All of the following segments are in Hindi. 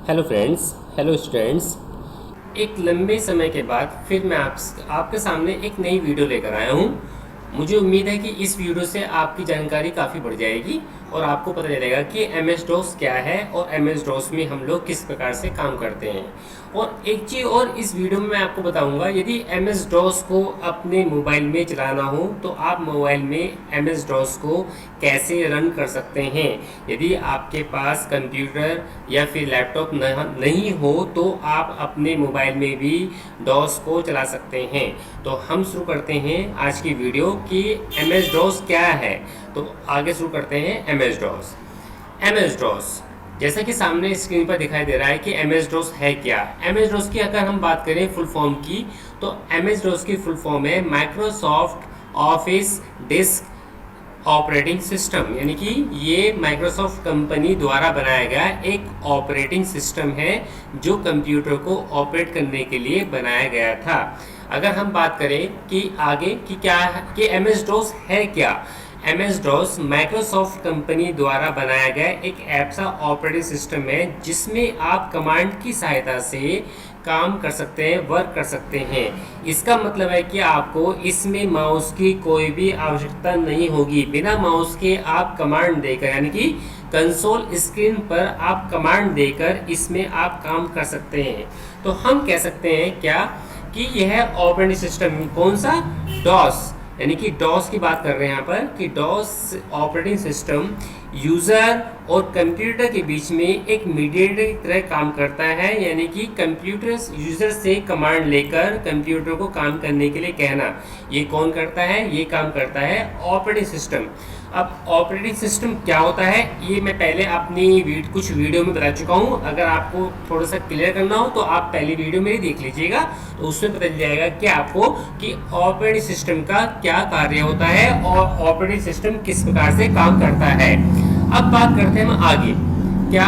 Hello friends, hello students. एक लंबे समय के बाद फिर मैं आपके सामने एक नई वीडियो लेकर आया हूँ। मुझे उम्मीद है कि इस वीडियो से आपकी जानकारी काफ़ी बढ़ जाएगी और आपको पता चलेगा कि एम एस डॉस क्या है और एम एस डॉस में हम लोग किस प्रकार से काम करते हैं। और एक चीज़ और इस वीडियो में मैं आपको बताऊंगा, यदि एम एस डॉस को अपने मोबाइल में चलाना हो तो आप मोबाइल में एम एस डॉस को कैसे रन कर सकते हैं। यदि आपके पास कंप्यूटर या फिर लैपटॉप नहीं हो तो आप अपने मोबाइल में भी डॉस को चला सकते हैं। तो हम शुरू करते हैं आज की वीडियो कि एम एस डॉस क्या है। तो आगे शुरू करते हैं M S DOS. M S DOS जैसा कि सामने स्क्रीन पर दिखाई दे रहा है कि एम एस डॉस है क्या। एम एस डॉस की अगर हम बात करें फुल फॉर्म की तो एम एस डॉस की फुल फॉर्म है Microsoft office disk operating system, यानी कि ये माइक्रोसॉफ्ट कंपनी द्वारा बनाया गया एक ऑपरेटिंग सिस्टम है जो कंप्यूटर को ऑपरेट करने के लिए बनाया गया था। अगर हम बात करें कि आगे कि क्या है कि एम एस डॉस है क्या। M S DOS Microsoft company द्वारा बनाया गया एक ऐसा ऑपरेटिंग सिस्टम है जिसमें आप कमांड की सहायता से काम कर सकते हैं, वर्क कर सकते हैं। इसका मतलब है कि आपको इसमें माउस की कोई भी आवश्यकता नहीं होगी। बिना माउस के आप कमांड देकर, यानी कि कंसोल स्क्रीन पर आप कमांड देकर इसमें आप काम कर सकते हैं। तो हम कह सकते हैं क्या कि यह ऑपरेटिंग सिस्टम कौन सा, डॉस, यानी कि डॉस की बात कर रहे हैं यहाँ पर कि डॉस ऑपरेटिंग सिस्टम यूज़र और कंप्यूटर के बीच में एक मीडिएटर की तरह काम करता है। यानी कि कंप्यूटर यूज़र से कमांड लेकर कंप्यूटर को काम करने के लिए कहना, ये कौन करता है, ये काम करता है ऑपरेटिंग सिस्टम। अब ऑपरेटिंग सिस्टम क्या होता है ये मैं पहले अपनी कुछ वीडियो में बता चुका हूँ। अगर आपको थोड़ा सा क्लियर करना हो तो आप पहली वीडियो मेरी देख लीजिएगा, तो उसमें पता चल जाएगा कि आपको कि ऑपरेटिंग सिस्टम का क्या कार्य होता है और ऑपरेटिंग सिस्टम किस प्रकार से काम करता है। अब बात करते हैं हम आगे क्या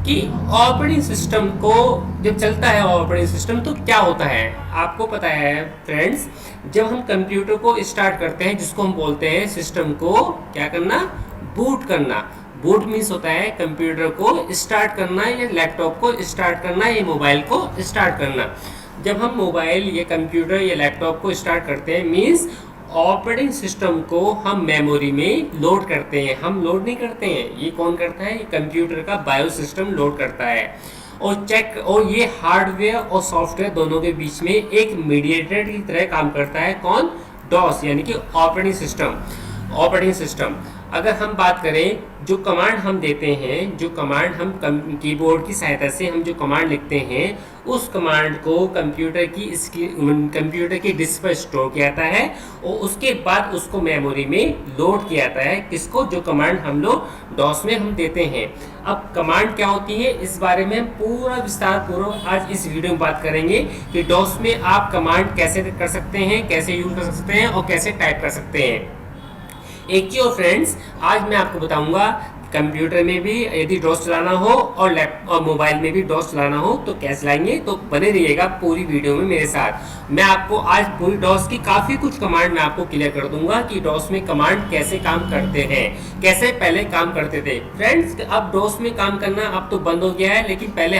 कि ऑपरेटिंग सिस्टम को जब चलता है ऑपरेटिंग सिस्टम तो क्या होता है। आपको पता है फ्रेंड्स, जब हम कंप्यूटर को स्टार्ट करते हैं जिसको हम बोलते हैं सिस्टम को क्या करना, बूट करना। बूट मीन्स होता है कंप्यूटर को स्टार्ट करना या लैपटॉप को स्टार्ट करना या मोबाइल को स्टार्ट करना। जब हम मोबाइल या कंप्यूटर या लैपटॉप को स्टार्ट करते हैं मीन्स ऑपरेटिंग सिस्टम को हम मेमोरी में लोड करते हैं। हम लोड नहीं करते हैं, ये कौन करता है, कंप्यूटर का बायो सिस्टम लोड करता है। और ये हार्डवेयर और सॉफ्टवेयर दोनों के बीच में एक मीडिएटर की तरह काम करता है। कौन, डॉस, यानी कि ऑपरेटिंग सिस्टम। अगर हम बात करें जो कमांड हम देते हैं, जो कमांड हम कीबोर्ड की सहायता से हम जो कमांड लिखते हैं उस कमांड को कंप्यूटर की डिस्क पर स्टोर किया जाता है और उसके बाद उसको मेमोरी में लोड किया जाता है। किसको, जो कमांड हम लोग डॉस में हम देते हैं। अब कमांड क्या होती है इस बारे में पूरा विस्तार पूर्वक आज इस वीडियो में बात करेंगे कि डॉस में आप कमांड कैसे कर सकते हैं, कैसे यूज कर सकते हैं और कैसे टाइप कर सकते हैं। एक चीज और फ्रेंड्स, आज मैं आपको बताऊंगा कंप्यूटर में भी यदि डॉस चलाना हो और लैपटॉप और मोबाइल में भी डॉस चलाना हो तो कैसे चलाएंगे। तो बने रहिएगा पूरी वीडियो में मेरे साथ। मैं आपको आज पूरी डॉस की काफ़ी कुछ कमांड मैं आपको क्लियर कर दूंगा कि डॉस में कमांड कैसे काम करते हैं, कैसे पहले काम करते थे। फ्रेंड्स, अब डॉस में काम करना अब तो बंद हो गया है, लेकिन पहले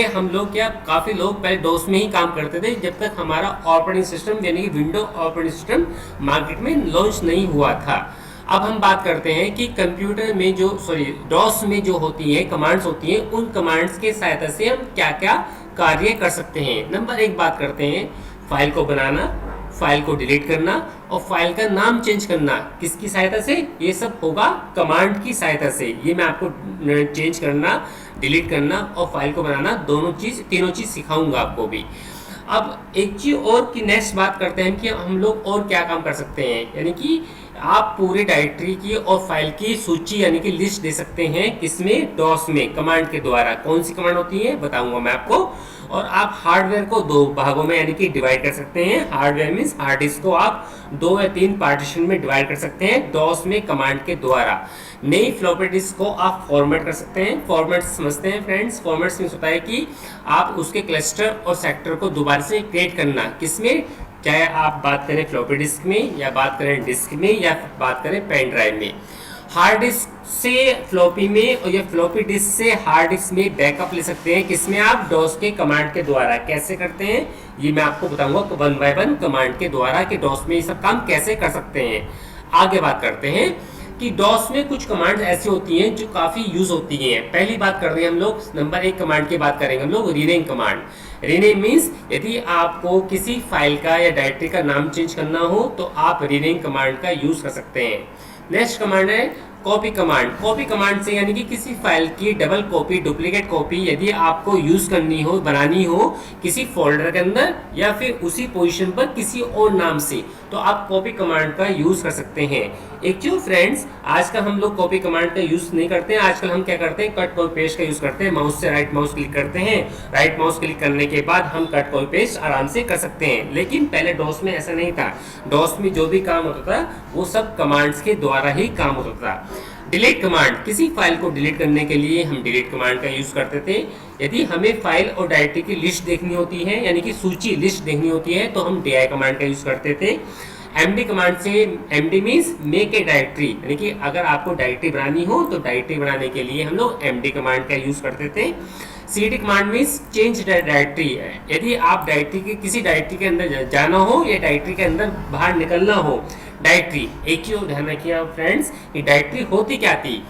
हम लोग क्या काफ़ी लोग पहले डॉस में ही काम करते थे जब तक हमारा ऑपरेटिंग सिस्टम यानी कि विंडो ऑपरेटिंग सिस्टम मार्केट में लॉन्च नहीं हुआ था। अब हम बात करते हैं कि कंप्यूटर में डॉस में जो होती है कमांड्स होती हैं, उन कमांड्स के सहायता से हम क्या क्या कार्य कर सकते हैं। नंबर एक बात करते हैं फाइल को बनाना, फाइल को डिलीट करना और फाइल का नाम चेंज करना। किसकी सहायता से, ये सब होगा कमांड की सहायता से। ये मैं आपको चेंज करना, डिलीट करना और फाइल को बनाना तीनों चीज सिखाऊंगा आपको भी। अब एक चीज और की नेक्स्ट बात करते हैं कि हम लोग और क्या काम कर सकते हैं, यानी कि आप पूरी डायरेक्टरी की और फाइल की सूची यानी कि लिस्ट दे सकते हैं किसमें, डॉस में, कमांड के द्वारा। कौन सी कमांड होती है बताऊंगा मैं आपको। और आप हार्डवेयर को दो भागों में यानी कि डिवाइड कर सकते हैं। हार्डवेयर मीन्स हार्ड डिस्क को आप 2 या 3 पार्टीशन में डिवाइड कर सकते हैं डॉस में कमांड के द्वारा। नई फ्लॉपी डिस्क को आप फॉर्मेट कर सकते हैं। फॉर्मेट समझते हैं फ्रेंड्स, फॉर्मेट मीन्स होता है कि आप उसके क्लस्टर और सेक्टर को दोबारा से क्रिएट करना। किसमें, चाहे आप बात करें फ्लॉपी डिस्क में या बात करें डिस्क में या बात करें पेन ड्राइव में। हार्ड डिस्क से फ्लॉपी में और या फ्लॉपी डिस्क से हार्ड डिस्क में बैकअप ले सकते हैं। किसमें? आप डॉस के कमांड के द्वारा। कैसे करते हैं ये मैं आपको बताऊंगा वन बाय वन कमांड के द्वारा कि डॉस में ये सब काम कैसे कर सकते हैं। आगे बात करते हैं कि डॉस में कुछ कमांड्स ऐसी होती हैं जो काफ़ी यूज होती हैं। पहली बात कर रहे हैं हम लोग, नंबर 1 कमांड की बात करेंगे हम लोग, रीनेम कमांड। रीनेम मीन्स यदि आपको किसी फाइल का या डायरेक्टरी का नाम चेंज करना हो तो आप रीनेम कमांड का यूज कर सकते हैं। नेक्स्ट कमांड है कॉपी कमांड। कॉपी कमांड से यानी कि किसी फाइल की डबल कॉपी, डुप्लीकेट कॉपी यदि आपको यूज करनी हो, बनानी हो किसी फोल्डर के अंदर या फिर उसी पोजीशन पर किसी और नाम से, तो आप कॉपी कमांड का यूज कर सकते हैं। एक्चुअली फ्रेंड्स आजकल हम लोग कॉपी कमांड का यूज नहीं करते हैं। आजकल हम क्या करते हैं, कट कॉपी पेस्ट का यूज करते हैं। माउस से राइट माउस क्लिक करते हैं, राइट माउस क्लिक करने के बाद हम कट कॉपी पेस्ट आराम से कर सकते हैं। लेकिन पहले डॉस में ऐसा नहीं था। डॉस में जो भी काम होता था वो सब कमांड्स के द्वारा ही काम होता था। डिलीट कमांड, किसी फाइल को डिलीट करने के लिए हम डिलीट कमांड का यूज करते थे। यदि हमें फाइल और डायरेक्टरी की लिस्ट देखनी होती है यानी कि सूची लिस्ट देखनी होती है तो हम di कमांड का यूज करते थे। md कमांड से, md means make a directory, यानी कि अगर आपको डायरेक्टरी बनानी हो तो डायरेक्टरी बनाने के लिए हम लोग md कमांड का यूज करते थे। cd command means change directory, यदि आप डायरेक्टरी के किसी डायरेक्टरी के अंदर जाना हो या डायरेक्टरी के अंदर बाहर निकलना हो। डायरेक्टरी, एक ही ध्यान रखिए फ्रेंड्स कि डायरेक्टरी होती क्या थी।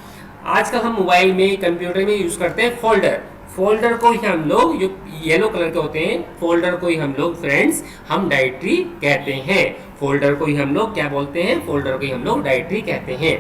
आजकल हम मोबाइल में, कंप्यूटर में यूज करते हैं फोल्डर। फोल्डर को ही हम लोग, जो येलो कलर के होते हैं, फोल्डर को ही हम लोग फ्रेंड्स हम डायरेक्टरी कहते हैं। फोल्डर को ही हम लोग क्या बोलते हैं? फोल्डर को ही हम लोग डायरेक्टरी कहते हैं।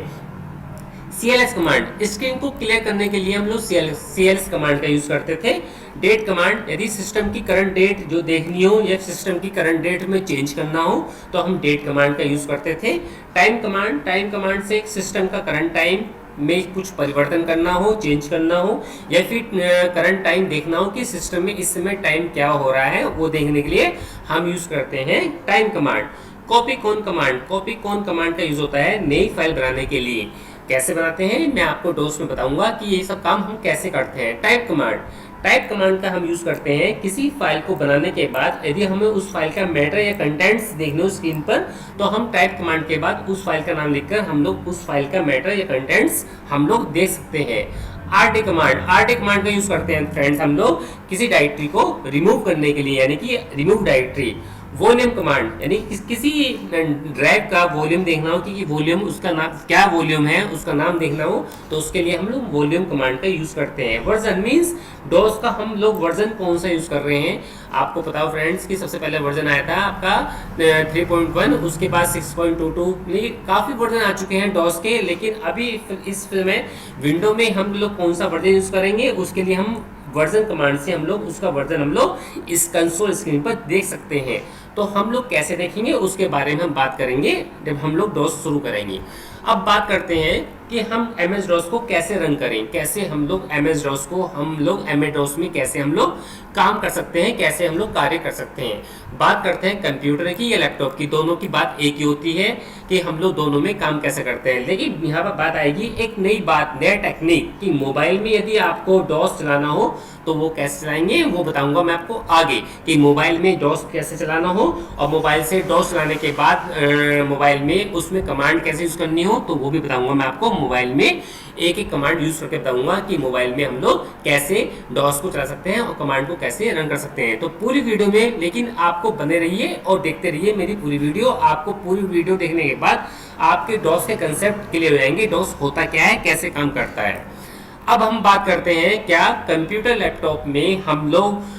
CLS कमांड, स्क्रीन को क्लियर करने के लिए हम लोग CLS कमांड का यूज करते थे। डेट कमांड, यदि सिस्टम की करंट डेट जो देखनी हो या सिस्टम की करंट डेट में चेंज करना हो तो हम डेट कमांड का यूज करते थे। टाइम कमांड, टाइम कमांड से एक सिस्टम का करंट टाइम में कुछ परिवर्तन करना हो, चेंज करना हो या फिर करंट टाइम देखना हो कि सिस्टम में इस समय टाइम क्या हो रहा है, वो देखने के लिए हम यूज करते हैं time command. Copy con command, copy con command का यूज होता है नई फाइल बनाने के लिए। कैसे बनाते हैं मैं आपको डॉस में बताऊंगा कि ये सब काम हम कैसे करते हैं। टाइप कमांड, टाइप कमांड का हम यूज करते हैं किसी फाइल को बनाने के बाद यदि हमें उस फाइल का मैटर या कंटेंट्स देखने हो स्क्रीन पर तो हम टाइप कमांड के बाद उस फाइल का नाम लिखकर हम लोग उस फाइल का मैटर या कंटेंट्स हम लोग देख सकते हैं। RT कमांड, RT कमांड का यूज करते हैं फ्रेंड्स हम लोग किसी डायरेक्टरी को रिमूव करने के लिए, यानी कि रिमूव डायरेक्टरी। वॉल्यूम कमांड, यानी किसी ड्राइव का वॉल्यूम देखना हो कि वॉल्यूम उसका नाम क्या वॉल्यूम है उसका नाम देखना हो तो उसके लिए हम लोग वॉल्यूम कमांड का यूज करते हैं। वर्जन मीन्स डॉस का हम लोग वर्जन कौन सा यूज कर रहे हैं। आपको पता हो फ्रेंड्स कि सबसे पहले वर्जन आया था आपका 3.1, उसके बाद 6.22, काफ़ी वर्जन आ चुके हैं डॉस के। लेकिन अभी इस समय विंडो में हम लोग कौन सा वर्जन यूज करेंगे उसके लिए हम वर्जन कमांड से हम लोग उसका वर्जन हम लोग इस कंसोल स्क्रीन पर देख सकते हैं। तो हम लोग कैसे देखेंगे उसके बारे में हम बात करेंगे जब हम लोग डॉस शुरू करेंगे। अब बात करते हैं कि हम MS DOS को कैसे रन करें, कैसे हम लोग MS DOS को हम लोग MS DOS में कैसे हम लोग काम कर सकते हैं, कैसे हम लोग कार्य कर सकते हैं। बात करते हैं कंप्यूटर की या लैपटॉप की, दोनों की बात एक ही होती है कि हम लोग दोनों में काम कैसे करते हैं। लेकिन यहाँ पर बात आएगी एक नई बात, नया टेक्निक कि मोबाइल में यदि आपको डॉस चलाना हो तो वो कैसे चलाएंगे वो बताऊंगा मैं आपको आगे कि मोबाइल में डॉस कैसे चलाना हो और मोबाइल से डॉस चलाने के बाद मोबाइल में उसमें कमांड कैसे यूज करनी हो तो वो भी बताऊंगा मैं आपको। मोबाइल में एक एक कमांड यूज करके बताऊंगा कि मोबाइल में हम लोग कैसे डॉस को चला सकते हैं और कमांड को कैसे रन कर सकते हैं। तो पूरी वीडियो में लेकिन आपको बने रहिए और देखते रहिए मेरी पूरी वीडियो। आपको पूरी वीडियो देखने के बाद आपके डॉस के कंसेप्ट क्लियर हो जाएंगे, डॉस होता क्या है, कैसे काम करता है। अब हम बात करते हैं क्या कंप्यूटर लैपटॉप में हम लोग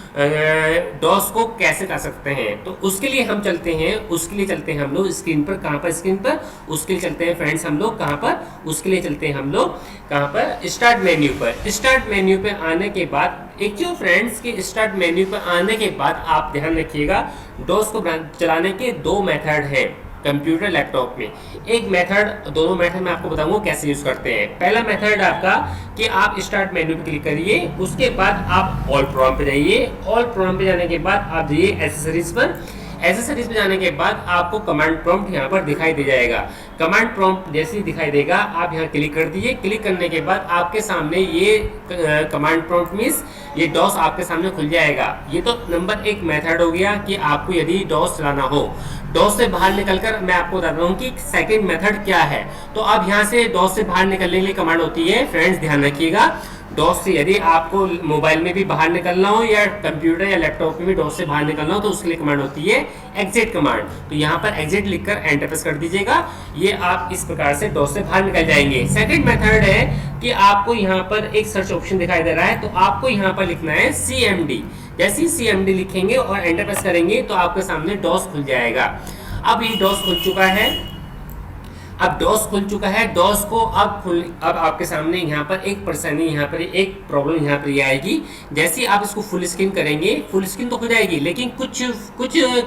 डॉस को कैसे कर सकते हैं। तो उसके लिए हम चलते हैं, उसके लिए चलते हैं हम लोग स्क्रीन पर। कहाँ पर स्क्रीन पर? उसके लिए चलते हैं फ्रेंड्स हम लोग कहाँ पर? उसके लिए चलते हैं हम लोग कहाँ पर? स्टार्ट मेन्यू पर। स्टार्ट मेन्यू पर आने के बाद एक जो फ्रेंड्स के स्टार्ट मेन्यू पर आने के बाद आप ध्यान रखिएगा डॉस को चलाने के दो मेथड हैं कंप्यूटर लैपटॉप में। एक मेथड, दोनों मेथड मैं आपको बताऊंगा कैसे यूज करते हैं। पहला मेथड आपका कि आप स्टार्ट मेन्यू पे क्लिक करिए, उसके बाद आप ऑल प्रोग्राम पे जाइए। ऑल प्रोग्राम पे जाने के बाद आप जाइए एसेसरीज पर। एसेसरीज पे जाने के बाद आपको कमांड प्रॉम्प्ट यहाँ पर दिखाई दे जाएगा। कमांड प्रॉम्प्ट जैसे ही दिखाई देगा आप यहाँ क्लिक कर दीजिए। क्लिक करने के बाद आपके सामने ये कमांड प्रॉम्प्ट मीन्स ये डॉस आपके सामने खुल जाएगा। ये तो नंबर एक मेथड हो गया कि आपको यदि डॉस चलाना हो। डॉस से बाहर निकलकर मैं आपको बताता हूँ कि सेकंड मेथड क्या है। तो अब यहाँ से डॉस से बाहर निकलने के लिए कमांड होती है, फ्रेंड्स ध्यान रखिएगा, डॉस से यदि आपको मोबाइल में भी बाहर निकलना हो या कंप्यूटर या लैपटॉप में भी डॉस से बाहर निकलना हो तो उसके लिए कमांड होती है एग्जिट कमांड। तो यहाँ पर एग्जिट लिखकर एंटर प्रेस कर दीजिएगा, ये आप इस प्रकार से डॉस से बाहर निकल जाएंगे। सेकंड मेथड है कि आपको यहाँ पर एक सर्च ऑप्शन दिखाई दे रहा है, तो आपको यहाँ पर लिखना है CMD। जैसे ही CMD लिखेंगे और एंटर प्रेस करेंगे तो आपके सामने डॉस खुल जाएगा। अब ये डॉस खुल चुका है, अब डॉस खुल चुका है, डॉस को अब आपके सामने यहाँ पर एक परेशानी, यहाँ पर एक प्रॉब्लम यहाँ पर ये आएगी। जैसे ही आप इसको फुल स्क्रीन करेंगे, फुल स्क्रीन तो हो जाएगी, लेकिन कुछ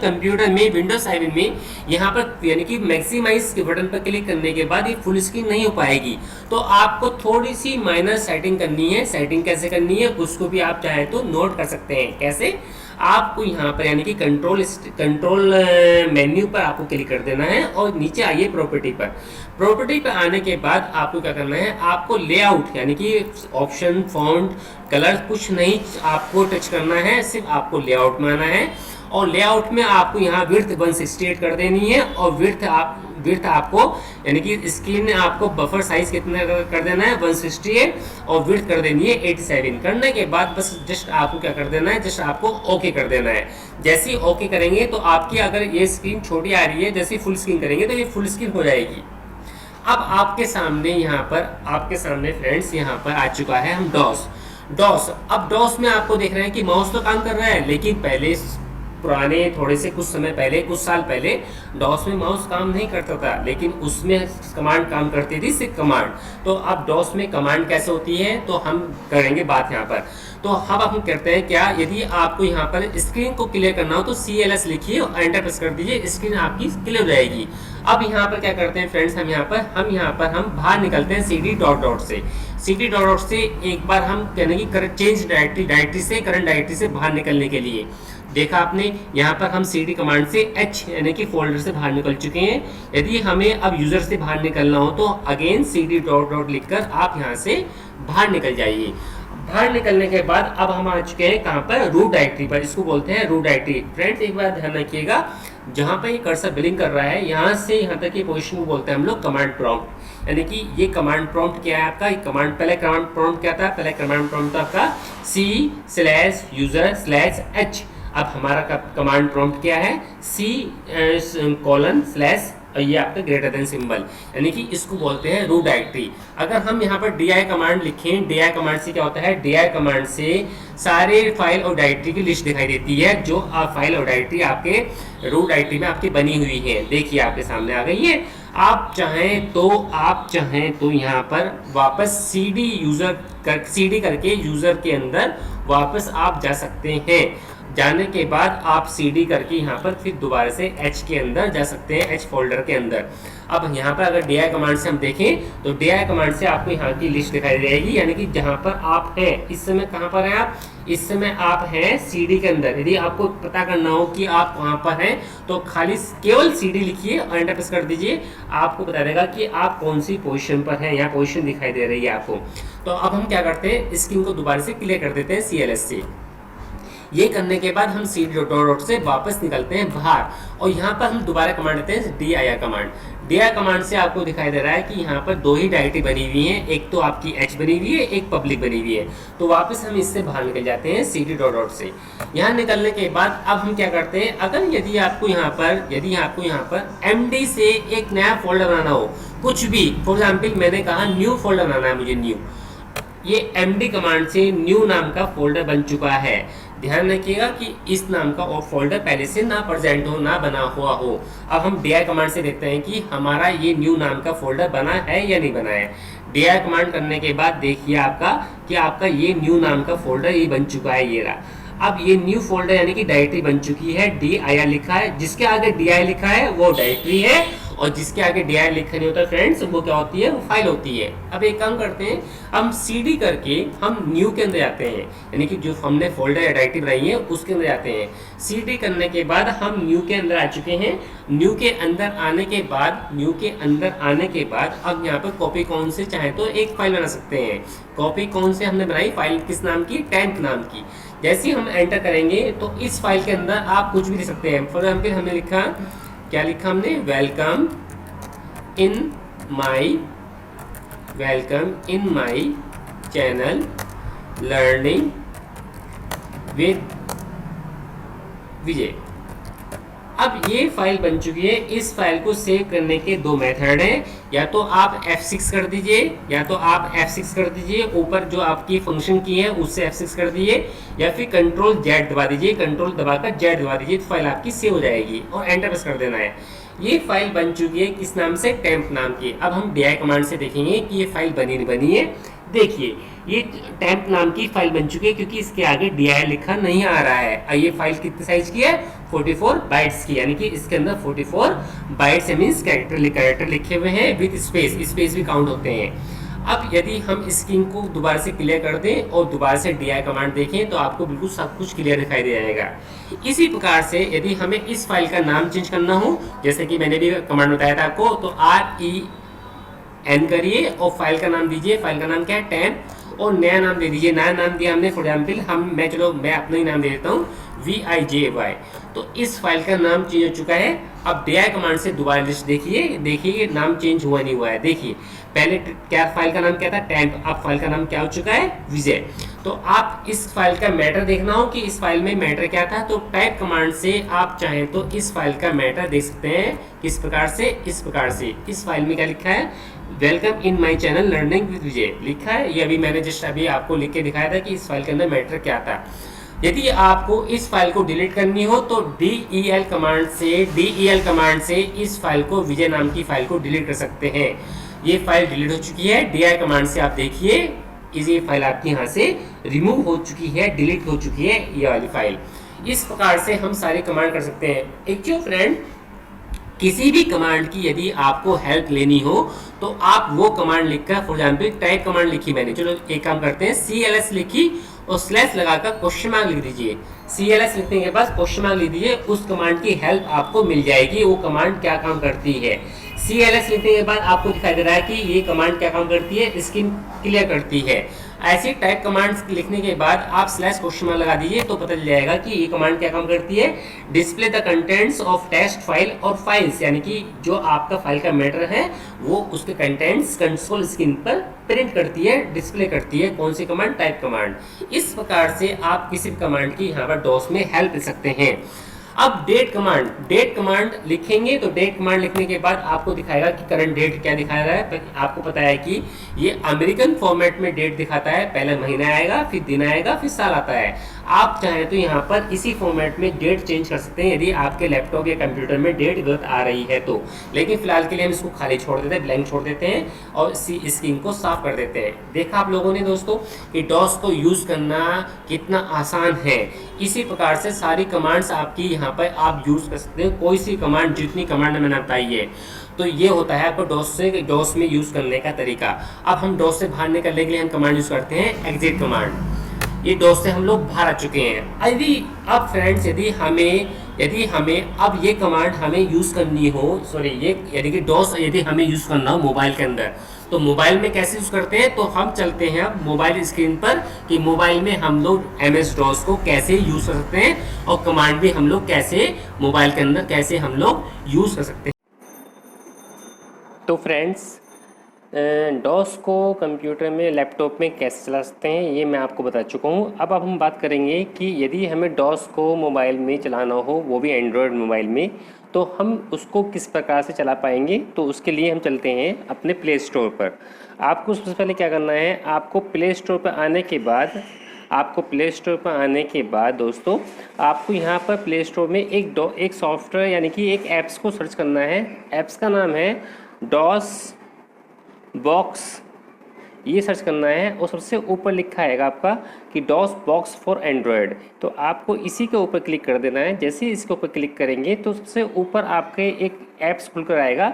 कंप्यूटर में विंडोज 7 में यहाँ पर यानी कि मैक्सिमाइज के बटन पर क्लिक करने के बाद ये फुल स्क्रीन नहीं हो पाएगी। तो आपको थोड़ी सी माइनर सेटिंग करनी है। सेटिंग कैसे करनी है उसको भी आप चाहे तो नोट कर सकते हैं। कैसे? आपको यहाँ पर यानी कि कंट्रोल मेन्यू पर आपको क्लिक कर देना है और नीचे आइए प्रॉपर्टी पर। प्रॉपर्टी पर आने के बाद आपको क्या करना है, आपको लेआउट यानी कि ऑप्शन, फॉन्ट, कलर कुछ नहीं आपको टच करना है, सिर्फ आपको लेआउट में आना है। और लेआउट में आपको यहाँ विड्थ 168 कर देनी है और विड्थ आपको यानी कि स्क्रीन में आपको बफर साइज कितना कर देना है 168 और विड्थ कर देनी है 87। करने के बाद बस जस्ट आपको क्या कर देना है, जस्ट आपको ओके कर देना है। जैसे ही ओके करेंगे तो आपकी अगर ये स्क्रीन छोटी आ रही है, जैसे फुल स्क्रीन करेंगे तो ये फुल स्क्रीन हो जाएगी। अब आपके सामने फ्रेंड्स यहाँ पर आ चुका है हम डॉस। अब डॉस में आपको देख रहे हैं कि माउस तो काम कर रहा है, लेकिन पहले पुराने थोड़े से कुछ साल पहले डॉस में माउस काम नहीं करता था, लेकिन उसमें कमांड काम करती थी, सिर्फ कमांड। तो अब डॉस में कमांड कैसे होती है तो हम करेंगे बात यहाँ पर। तो अब हम करते हैं क्या, यदि आपको यहाँ पर स्क्रीन को क्लियर करना हो तो CLS लिखिए और एंटर प्रेस कर दीजिए, स्क्रीन आपकी क्लियर हो जाएगी। अब यहाँ पर क्या करते हैं फ्रेंड्स, हम यहाँ पर बाहर निकलते हैं CD डॉट से एक बार हम कहने की चेंज डायरेक्टरी से करंट डायरेक्टरी से बाहर निकलने के लिए देखा आपने, यहाँ पर हम CD कमांड से H यानी कि फोल्डर से बाहर निकल चुके हैं। यदि हमें अब यूजर से बाहर निकलना हो तो अगेन CD डॉट लिखकर आप यहाँ से बाहर निकल जाइए। बाहर निकलने के बाद अब हम आ चुके हैं कहाँ पर, रूट डायरेक्टरी पर। इसको बोलते हैं रूट डायरेक्टरी। फ्रेंड्स एक बार ध्यान रखिएगा, जहाँ पर ये कर्सर बिलिंग कर रहा है यहाँ से यहाँ तक की पोजीशन को बोलते हैं हम लोग कमांड प्रॉम्प्ट। यानी कि ये कमांड प्रॉम्प्ट क्या है आपका, पहले कमांड प्रॉम्प्ट क्या था, पहले कमांड प्रॉम्प्ट था आपका C/user/h। अब हमारा कमांड प्रॉम्प्ट क्या है, C:/ ये आपका ग्रेटर देन सिंबल, यानी कि इसको बोलते हैं रूट डायरेक्टरी। अगर हम यहाँ पर di कमांड लिखें, di कमांड से क्या होता है, di कमांड से सारे फाइल और डायरेक्टरी की लिस्ट दिखाई देती है, जो फाइल और डायरेक्टरी आपके रूट डायरेक्टरी में आपकी बनी हुई है। देखिए आपके सामने आ गई है। आप चाहें तो यहाँ पर वापस CD करके यूजर के अंदर वापस आप जा सकते हैं। जाने के बाद आप CD करके यहाँ पर फिर दोबारा से H के अंदर जा सकते हैं, H फोल्डर के अंदर। अब यहाँ पर अगर di कमांड से हम देखें तो di कमांड से आपको यहाँ की लिस्ट दिखाई देगी, यानी कि जहाँ पर आप हैं इस समय, कहाँ पर हैं आप, इस समय आप हैं CD के अंदर। यदि आपको पता करना हो कि आप कहाँ पर हैं तो खाली केवल CD लिखिए और एंटर प्रेस कर दीजिए, आपको बता देगा कि आप कौन सी पोजीशन पर हैं। यहाँ पोजीशन दिखाई दे रही है आपको। तो अब हम क्या करते हैं, स्क्रीन को दोबारा से क्लियर कर देते हैं CLS से। ये करने के बाद हम CD डॉट से वापस निकलते हैं बाहर और यहाँ पर हम दोबारा कमांड देते हैं dir कमांड। dir कमांड से आपको दिखाई दे रहा है कि यहाँ पर दो ही डायरेक्टरी बनी हुई हैं, एक तो आपकी H बनी हुई है, एक पब्लिक बनी हुई है। तो वापस हम इससे बाहर निकल जाते हैं CD डॉट से। यहाँ निकलने के बाद अब हम क्या करते हैं, अगर यदि आपको यहाँ पर MD से एक नया फोल्डर बनाना हो, कुछ भी, फॉर एग्जाम्पल मैंने कहा न्यू फोल्डर बनाना है मुझे, न्यू, ये MD कमांड से न्यू नाम का फोल्डर बन चुका है। ध्यान रखिएगा कि इस नाम का और फोल्डर पहले से ना प्रेजेंट हो, ना बना हुआ हो। अब हम di कमांड से देखते हैं कि हमारा ये न्यू नाम का फोल्डर बना है या नहीं बना है। di कमांड करने के बाद देखिए आपका ये न्यू नाम का फोल्डर ये बन चुका है, ये रहा। अब ये न्यू फोल्डर यानी कि डायरेक्टरी बन चुकी है, dir लिखा है, जिसके आगे di लिखा है वो डायरेक्टरी है और जिसके आगे dir लिखा नहीं होता फ्रेंड्स वो क्या होती है, वो फाइल होती है। अब एक काम करते हैं, हम CD करके हम न्यू के अंदर जाते हैं, यानी कि जो हमने फोल्डर या डायरेक्टरी बनाई है उसके अंदर जाते हैं। CD करने के बाद हम न्यू के अंदर आ चुके हैं। न्यू के अंदर आने के बाद अब यहाँ पर कॉपी कौन से चाहे तो एक फाइल बना सकते हैं। कॉपी कौन से हमने बनाई, फाइल किस नाम की, टेम्प नाम की। जैसे ही हम एंटर करेंगे तो इस फाइल के अंदर आप कुछ भी लिख सकते हैं। फॉर एग्जाम्पल हमने लिखा क्या लिखा हमने, welcome in my channel learning with Vijay. अब ये फाइल बन चुकी है। इस फाइल को सेव करने के दो मेथड हैं, या तो आप F6 कर दीजिए, ऊपर जो आपकी फंक्शन की है उससे F6 कर दीजिए, या फिर कंट्रोल Z दबा दीजिए, कंट्रोल दबाकर Z दबा दीजिए, तो फाइल आपकी सेव हो जाएगी और एंटर प्रेस कर देना है। ये फाइल बन चुकी है किस नाम से, टेम्प नाम की। अब हम DI कमांड से देखेंगे कि ये फाइल बनी नहीं बनी है। देखिए ये टेम्प नाम की फाइल बन चुकी है, क्योंकि इसके आगे DI लिखा नहीं आ रहा है। ये फाइल कितने साइज की है, 44 बाइट्स की, यानी कि इसके अंदर 44 बाइट्स मींस कैरेक्टर लिखे हुए हैं विद स्पेस भी काउंट होते हैं। अब यदि हम स्क्रीन को दोबारा से क्लियर कर दें और दोबारा से DI कमांड देखें तो आपको बिल्कुल सब कुछ क्लियर दिखाई दे जाएगा। इसी प्रकार से यदि हमें इस फाइल का नाम चेंज करना हो, जैसे कि मैंने भी कमांड बताया था आपको, तो REN करिए और फाइल का नाम दीजिए। फाइल का नाम क्या है, टेम्प, और नया नाम दे दीजिए। नया नाम दिया हमने, फॉर एग्जाम्पल मैं अपना ही नाम दे देता हूँ, VIJY। तो इस फाइल का नाम चेंज हो चुका है। अब DI कमांड से दोबारा लिस्ट देखिए नाम चेंज हुआ नहीं हुआ है। देखिए पहले क्या फाइल का नाम क्या था, टेम्प, अब फाइल का नाम क्या हो चुका है, विजय। तो आप इस फाइल का मैटर देखना हो कि इस फाइल में मैटर क्या था, तो टाइप कमांड से आप चाहें तो इस फाइल का मैटर देख सकते हैं। किस प्रकार से, इस प्रकार से। इस फाइल में क्या लिखा है, welcome in my channel learning with Vijay लिखा है। ये अभी मैंने जस्ट अभी आपको लिख के दिखाया था कि इस फाइल के अंदर मैटर क्या था। यदि आपको इस फाइल को डिलीट करनी हो तो DEL कमांड से इस फाइल को, विजय नाम की फाइल को डिलीट कर सकते हैं। ये फाइल डिलीट हो चुकी है। DI कमांड से आप देखिए ये फाइल आपकी यहाँ से रिमूव हो चुकी है, डिलीट हो चुकी है ये वाली फाइल। इस प्रकार से हम सारे कमांड कर सकते हैं। एक्चुअली फ्रेंड, किसी भी कमांड की यदि आपको हेल्प लेनी हो तो आप वो कमांड लिखकर, फॉर एग्जाम्पल टाइप कमांड लिखी मैंने, चलो एक काम करते हैं, CLS लिखी और स्लैश लगाकर क्वेश्चन मार्क लिख दीजिए। CLS लिखने के बाद क्वेश्चन मार्क लिख दीजिए, उस कमांड की हेल्प आपको मिल जाएगी। वो कमांड क्या काम करती है, CLS लिखने के बाद आपको दिखाई दे रहा है कि ये कमांड क्या काम करती है, स्क्रीन क्लियर करती है। ऐसी टाइप कमांड्स लिखने के बाद आप स्लैश क्वेश्चन मार्क लगा दीजिए तो पता चल जाएगा कि ये कमांड क्या काम करती है, display the contents of text file और फाइल्स, यानी कि जो आपका फाइल का मैटर है वो उसके कंटेंट्स कंसोल स्क्रीन पर प्रिंट करती है, डिस्प्ले करती है। कौन सी कमांड, टाइप कमांड। इस प्रकार से आप किसी भी कमांड की यहाँ पर डॉस में हेल्प ले सकते हैं। अब डेट कमांड लिखेंगे तो डेट कमांड लिखने के बाद आपको दिखाएगा कि करंट डेट क्या दिखा रहा है। आपको पता है कि ये अमेरिकन फॉर्मेट में डेट दिखाता है, पहले महीना आएगा, फिर दिन आएगा, फिर साल आता है। आप चाहें तो यहाँ पर इसी फॉर्मेट में डेट चेंज कर सकते हैं यदि आपके लैपटॉप या कंप्यूटर में डेट गलत आ रही है तो। लेकिन फिलहाल के लिए हम इसको खाली छोड़ देते हैं, ब्लैंक छोड़ देते हैं और इसी स्क्रीन को साफ कर देते हैं। देखा आप लोगों ने दोस्तों कि डॉस को यूज़ करना कितना आसान है। इसी प्रकार से सारी कमांड्स आपकी यहाँ पर आप यूज़ कर सकते हैं। कोई सी कमांड, जितनी कमांड मैंने बताई है, तो ये होता है आपको डॉस में यूज़ करने का तरीका। अब हम डॉस से बाहर निकलने के लिए हम कमांड यूज़ करते हैं एग्जिट कमांड। ये डॉस से हम लोग बाहर आ चुके हैं। यदि अब फ्रेंड्स यदि हमें अब ये कमांड हमें यूज़ करनी हो, सॉरी ये यानी कि डॉस यदि हमें यूज़ करना हो मोबाइल के अंदर, तो मोबाइल में कैसे यूज़ करते हैं, तो हम चलते हैं अब मोबाइल स्क्रीन पर कि मोबाइल में हम लोग MS डॉस को कैसे यूज़ कर सकते हैं और कमांड भी हम लोग कैसे मोबाइल के अंदर कैसे हम लोग यूज़ कर सकते हैं। तो फ्रेंड्स, डॉस को कंप्यूटर में, लैपटॉप में कैसे चला सकते हैं ये मैं आपको बता चुका हूँ। अब हम बात करेंगे कि यदि हमें डॉस को मोबाइल में चलाना हो, वो भी एंड्रॉयड मोबाइल में, तो हम उसको किस प्रकार से चला पाएंगे। तो उसके लिए हम चलते हैं अपने प्ले स्टोर पर। आपको सबसे पहले क्या करना है, आपको प्ले स्टोर पर आने के बाद दोस्तों आपको यहाँ पर प्ले स्टोर में एक सॉफ्टवेयर यानी कि एक ऐप्स को सर्च करना है। ऐप्स का नाम है डॉस बॉक्स, ये सर्च करना है और सबसे ऊपर लिखा आएगा आपका कि डॉस बॉक्स फॉर एंड्रॉयड। तो आपको इसी के ऊपर क्लिक कर देना है। जैसे ही इसके ऊपर क्लिक करेंगे तो सबसे ऊपर आपके एक ऐप्स खुलकर आएगा,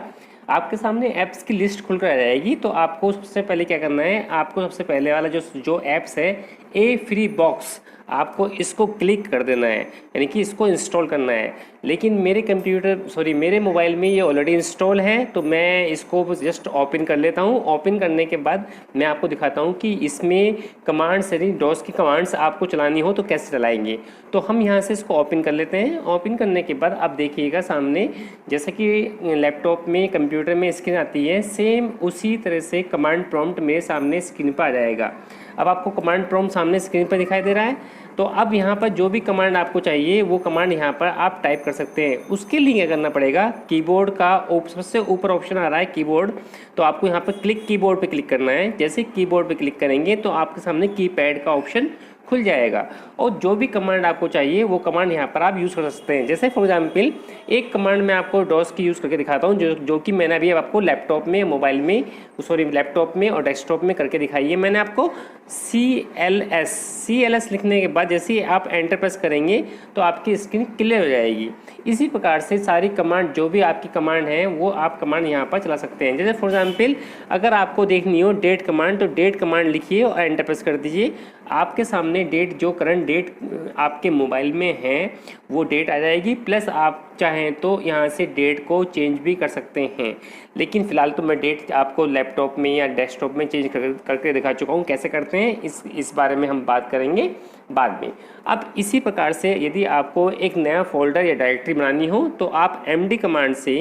आपके सामने ऐप्स की लिस्ट खुलकर आ जाएगी। तो आपको सबसे पहले क्या करना है, आपको सबसे पहले वाला जो ऐप्स है ए फ्री बॉक्स, आपको इसको क्लिक कर देना है, यानी कि इसको इंस्टॉल करना है। लेकिन मेरे मोबाइल में ये ऑलरेडी इंस्टॉल है, तो मैं इसको जस्ट ओपन कर लेता हूँ। ओपन करने के बाद मैं आपको दिखाता हूँ कि इसमें कमांड्स, यदि डॉस की कमांड्स आपको चलानी हो तो कैसे चलाएंगे। तो हम यहाँ से इसको ओपन कर लेते हैं। ओपन करने के बाद आप देखिएगा सामने, जैसा कि लैपटॉप में, कंप्यूटर में स्क्रीन आती है, सेम उसी तरह से कमांड प्रॉम्प्ट मेरे सामने स्क्रीन पर आ जाएगा। अब आपको कमांड प्रॉम्प्ट सामने स्क्रीन पर दिखाई दे रहा है। तो अब यहाँ पर जो भी कमांड आपको चाहिए वो कमांड यहाँ पर आप टाइप कर सकते हैं। उसके लिए क्या करना पड़ेगा, कीबोर्ड का सबसे ऊपर ऑप्शन आ रहा है कीबोर्ड, तो आपको यहाँ पर कीबोर्ड पे क्लिक करना है। जैसे कीबोर्ड पे क्लिक करेंगे तो आपके सामने कीपैड का ऑप्शन खुल जाएगा और जो भी कमांड आपको चाहिए वो कमांड यहाँ पर आप यूज़ कर सकते हैं। जैसे फॉर एग्जांपल एक कमांड मैं आपको डॉस की यूज़ करके दिखाता हूँ, जो कि मैंने अभी आपको लैपटॉप में, मोबाइल में, लैपटॉप में और डेस्कटॉप में करके दिखाई है। मैंने आपको CLS लिखने के बाद जैसे ही आप एंटर प्रेस करेंगे तो आपकी स्क्रीन क्लियर हो जाएगी। इसी प्रकार से सारी कमांड, जो भी आपकी कमांड है वो आप कमांड यहाँ पर चला सकते हैं। जैसे फॉर एग्जांपल अगर आपको देखनी हो डेट कमांड, तो डेट कमांड लिखिए और एंटर प्रेस कर दीजिए। आपके सामने डेट, जो करंट डेट आपके मोबाइल में है वो डेट आ जाएगी। प्लस आप चाहें तो यहाँ से डेट को चेंज भी कर सकते हैं, लेकिन फ़िलहाल तो मैं डेट आपको लैपटॉप में या डेस्कटॉप में चेंज करके दिखा चुका हूँ। कैसे करते हैं इस बारे में हम बात करेंगे बाद में। अब इसी प्रकार से यदि आपको एक नया फोल्डर या डायरेक्टरी बनानी हो तो आप MD कमांड से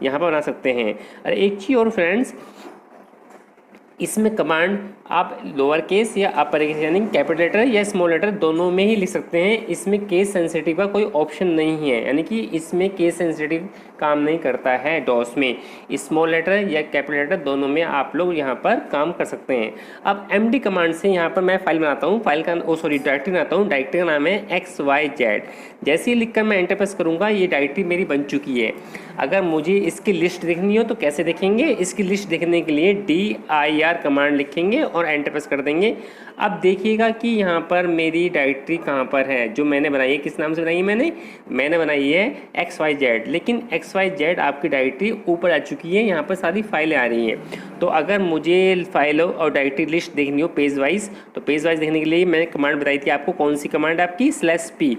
यहाँ पर बना सकते हैं। और एक चीज़ और फ्रेंड्स, इसमें कमांड आप लोअर केस या अपर केस यानी कैपिटल लेटर या स्मॉल लेटर दोनों में ही लिख सकते हैं। इसमें केस सेंसिटिव का कोई ऑप्शन नहीं है, यानी कि इसमें केस सेंसिटिव काम नहीं करता है डॉस में। स्मॉल लेटर या कैपिटल लेटर दोनों में आप लोग यहाँ पर काम कर सकते हैं। अब MD कमांड से यहाँ पर मैं फाइल बनाता हूँ, डायरेक्टरी बनाता हूँ। डायरेक्टरी का नाम है XYZ। जैसे ही लिखकर मैं एंटर प्रेस करूँगा ये डायरेक्टरी मेरी बन चुकी है। अगर मुझे इसकी लिस्ट देखनी हो तो कैसे देखेंगे, इसकी लिस्ट देखने के लिए DIR कमांड लिखेंगे और एंटर प्रेस कर देंगे। अब देखिएगा कि यहाँ पर मेरी डायरेक्टरी कहाँ पर है जो मैंने बनाई है। किस नाम से बनाई है मैंने बनाई है XYZ, लेकिन XYZ आपकी डायरेक्टरी ऊपर आ चुकी है। यहाँ पर सारी फाइलें आ रही हैं। तो अगर मुझे फाइलों और डायरेक्टरी लिस्ट देखनी हो पेज वाइज, तो पेज वाइज देखने के लिए मैंने कमांड बताई थी आपको। कौन सी कमांड आपकी, /P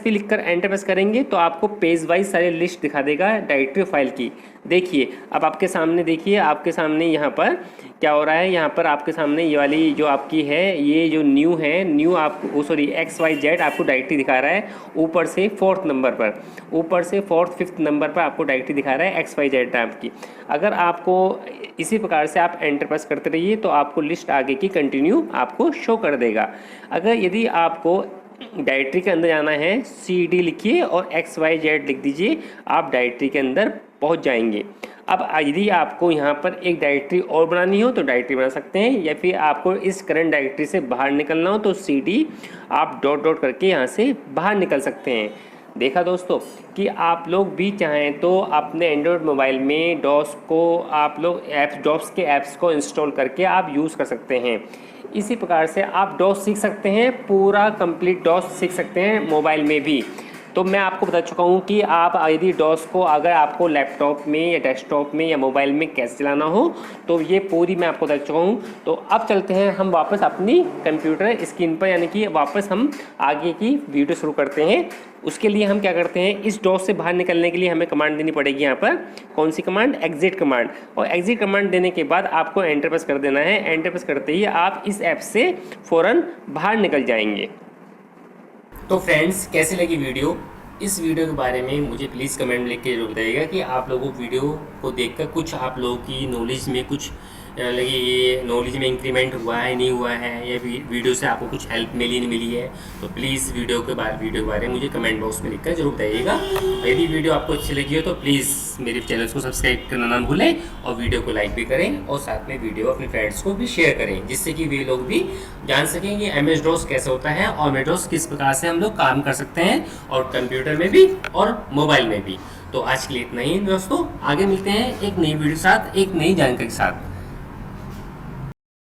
लिखकर एंटर प्रेस करेंगे तो आपको पेज वाइज सारी लिस्ट दिखा देगा डायरेक्टरी फाइल की। देखिए अब आपके सामने, देखिए आपके सामने यहाँ पर क्या हो रहा है। यहाँ पर आपके सामने ये वाली जो आपकी है, ये जो न्यू आपको XYZ आपको डायरेक्टरी दिखा रहा है। ऊपर से 4th नंबर पर, ऊपर से 4th 5th नंबर पर आपको डायरेक्टरी दिखा रहा है XYZ नाम की। अगर आपको इसी प्रकार से आप एंटर प्रेस करते रहिए तो आपको लिस्ट आगे की कंटिन्यू आपको शो कर देगा। अगर यदि आपको डायरेक्टरी के अंदर जाना है, CD लिखिए और XYZ लिख दीजिए, आप डायरेक्टरी के अंदर पहुंच जाएंगे। अब यदि आपको यहाँ पर एक डायरेक्टरी और बनानी हो तो डायरेक्टरी बना सकते हैं, या फिर आपको इस करंट डायरेक्टरी से बाहर निकलना हो तो CD आप डॉट करके यहाँ से बाहर निकल सकते हैं। देखा दोस्तों कि आप लोग भी चाहें तो अपने एंड्रॉयड मोबाइल में डॉस के ऐप्स को इंस्टॉल करके आप यूज़ कर सकते हैं। इसी प्रकार से आप डॉस सीख सकते हैं, पूरा कंप्लीट डॉस सीख सकते हैं मोबाइल में भी। तो मैं आपको बता चुका हूँ कि आप यदि डॉस को अगर आपको लैपटॉप में या डेस्कटॉप में या मोबाइल में कैसे चलाना हो तो ये पूरी मैं आपको बता चुका हूँ। तो अब चलते हैं हम वापस अपनी कंप्यूटर स्क्रीन पर, यानी कि वापस हम आगे की वीडियो शुरू करते हैं। उसके लिए हम क्या करते हैं, इस डॉस से बाहर निकलने के लिए हमें कमांड देनी पड़ेगी। यहाँ पर कौन सी कमांड, एग्जिट कमांड। और एग्जिट कमांड देने के बाद आपको एंटर प्रेस कर देना है। एंटर प्रेस करते ही आप इस ऐप से फ़ौरन बाहर निकल जाएंगे। तो फ्रेंड्स कैसी लगी वीडियो, इस वीडियो के बारे में मुझे प्लीज़ कमेंट लिख के जरूर बताइएगा कि आप लोगों को वीडियो को देखकर कुछ आप लोगों की नॉलेज में कुछ लगे, ये नॉलेज में इंक्रीमेंट हुआ है नहीं हुआ है, या वीडियो से आपको कुछ हेल्प मिली नहीं मिली है। तो प्लीज़ वीडियो के बारे में मुझे कमेंट बॉक्स में लिखकर जरूर बताइएगा। यदि वीडियो आपको अच्छी लगी हो तो प्लीज़ मेरे चैनल को सब्सक्राइब करना ना भूलें और वीडियो को लाइक भी करें और साथ में वीडियो अपने फ्रेंड्स को भी शेयर करें, जिससे कि वे लोग भी जान सकें कि MS DOS कैसे होता है और MS DOS किस प्रकार से हम लोग काम कर सकते हैं, और कंप्यूटर में भी और मोबाइल में भी। तो आज के लिए इतना ही दोस्तों, आगे मिलते हैं एक नई वीडियो के साथ, एक नई जानकारी के साथ।